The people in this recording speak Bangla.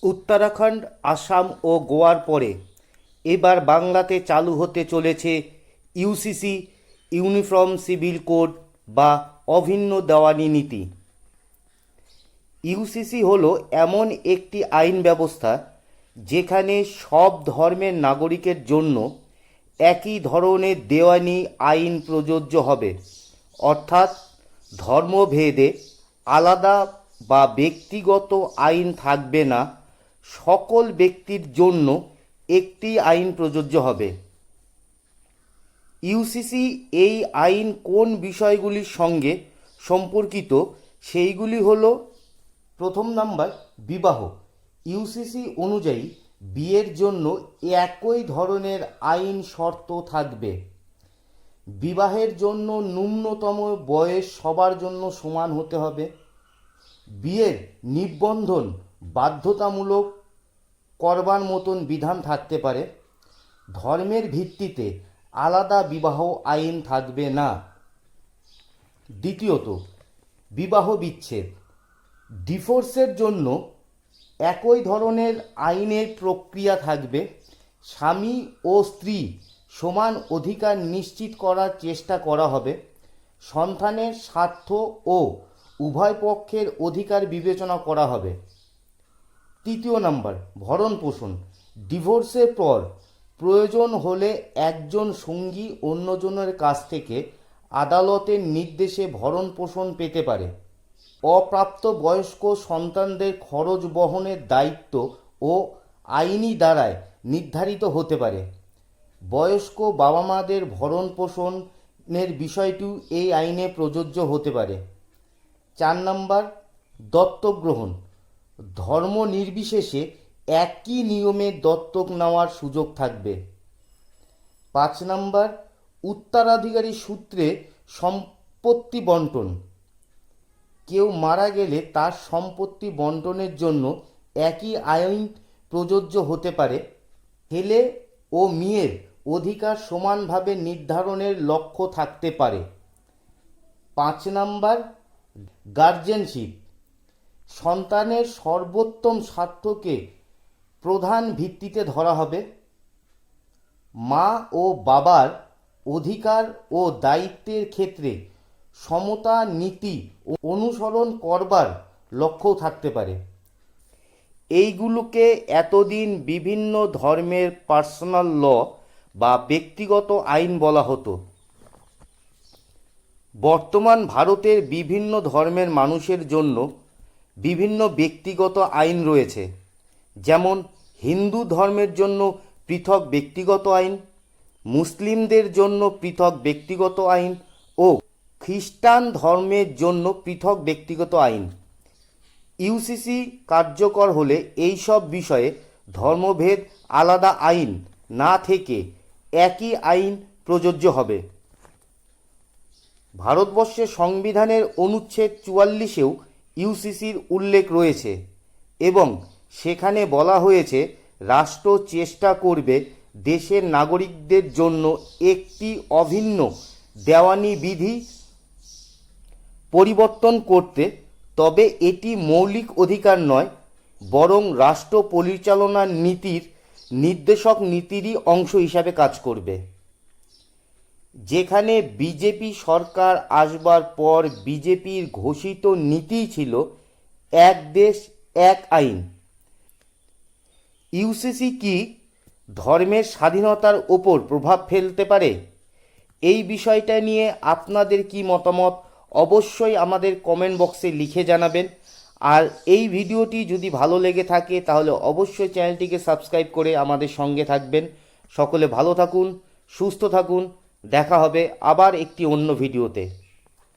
উত্তরাখণ্ড, আসাম ও গোয়ার পরে এবার বাংলাতে চালু হতে চলেছে ইউসিসি ইউনিফর্ম সিভিল কোড বা অভিন্ন দেওয়ানি নীতি। ইউসিসি হলো এমন একটি আইন ব্যবস্থা যেখানে সব ধর্মের নাগরিকের জন্য একই ধরনের দেওয়ানি আইন প্রযোজ্য হবে, অর্থাৎ ধর্মভেদে আলাদা বা ব্যক্তিগত আইন থাকবে না, সকল ব্যক্তির জন্য একটি আইন প্রযোজ্য হবে। ইউসিসি এই আইন কোন বিষয়গুলির সঙ্গে সম্পর্কিত সেইগুলি হলো, প্রথম নাম্বার বিবাহ। ইউসিসি অনুযায়ী বিয়ের জন্য একই ধরনের আইন শর্ত থাকবে। বিবাহের জন্য ন্যূনতম বয়স সবার জন্য সমান হতে হবে। বিয়ের নিবন্ধন বাধ্যতামূলক করবার মতন বিধান থাকতে পারে। ধর্মের ভিত্তিতে আলাদা বিবাহ আইন থাকবে না। দ্বিতীয়ত, বিবাহ বিচ্ছেদ। ডিভোর্সের জন্য একই ধরনের আইনের প্রক্রিয়া থাকবে। স্বামী ও স্ত্রী সমান অধিকার নিশ্চিত করার চেষ্টা করা হবে। সন্তানের স্বার্থ ও উভয় পক্ষের অধিকার বিবেচনা করা হবে। তৃতীয় নাম্বার, ভরণ পোষণ। ডিভোর্সের পর প্রয়োজন হলে একজন সঙ্গী অন্যজনের কাছ থেকে আদালতের নির্দেশে ভরণ পোষণ পেতে পারে। অপ্রাপ্ত বয়স্ক সন্তানদের খরচ বহনের দায়িত্ব ও আইনি দ্বারায় নির্ধারিত হতে পারে। বয়স্ক বাবা মাদের ভরণ পোষণের বিষয়টিও এই আইনে প্রযোজ্য হতে পারে। 4 নাম্বার, দত্তক গ্রহণ। ধর্ম নির্বিশেষে একই নিয়মে দত্তক নেওয়ার সুযোগ থাকবে। 5 নাম্বার, উত্তরাধিকারী সূত্রে সম্পত্তি বন্টন। কেউ মারা গেলে তার সম্পত্তি বন্টনের জন্য একই আইন প্রযোজ্য হতে পারে। ছেলে ও মেয়ের অধিকার সমানভাবে নির্ধারণের লক্ষ্য থাকতে পারে। 5 নাম্বার, গার্জেনশিপ। সন্তানের সর্বোত্তম স্বার্থকে প্রধান ভিত্তিতে ধরা হবে। মা ও বাবার অধিকার ও দায়িত্বের ক্ষেত্রে সমতা নীতি অনুসরণ করবার লক্ষ্যও থাকতে পারে। এইগুলোকে এতদিন বিভিন্ন ধর্মের পার্সোনাল ল বা ব্যক্তিগত আইন বলা হতো। বর্তমান ভারতের বিভিন্ন ধর্মের মানুষের জন্য বিভিন্ন ব্যক্তিগত আইন রয়েছে, যেমন হিন্দু ধর্মের জন্য পৃথক ব্যক্তিগত আইন, মুসলিমদের জন্য পৃথক ব্যক্তিগত আইন ও খ্রিস্টান ধর্মের জন্য পৃথক ব্যক্তিগত আইন। ইউসিসি কার্যকর হলে এই সব বিষয়ে ধর্মভেদ আলাদা আইন না থেকে একই আইন প্রযোজ্য হবে। ভারতবর্ষের সংবিধানের অনুচ্ছেদ 44-এও ইউসিসির উল্লেখ রয়েছে এবং সেখানে বলা হয়েছে রাষ্ট্র চেষ্টা করবে দেশের নাগরিকদের জন্য একটি অভিন্ন দেওয়ানি বিধি পরিবর্তন করতে, তবে এটি মৌলিক অধিকার নয়, বরং রাষ্ট্র পরিচালনার নীতির নির্দেশক নীতিরই অংশ হিসাবে কাজ করবে। যেখানে বিজেপি সরকার আসবার পর বিজেপির ঘোষিত নীতিই ছিল এক দেশ এক আইন। ইউসিসি কি ধর্মের স্বাধীনতার ওপর প্রভাব ফেলতে পারে? এই বিষয়টা নিয়ে আপনাদের কি মতামত অবশ্যই আমাদের কমেন্ট বক্সে লিখে জানাবেন। আর এই ভিডিওটি যদি ভালো লেগে থাকে তাহলে অবশ্যই চ্যানেলটিকে সাবস্ক্রাইব করে আমাদের সঙ্গে থাকবেন। সকলে ভালো থাকুন, সুস্থ থাকুন। দেখা হবে আবার একটি অন্য ভিডিওতে।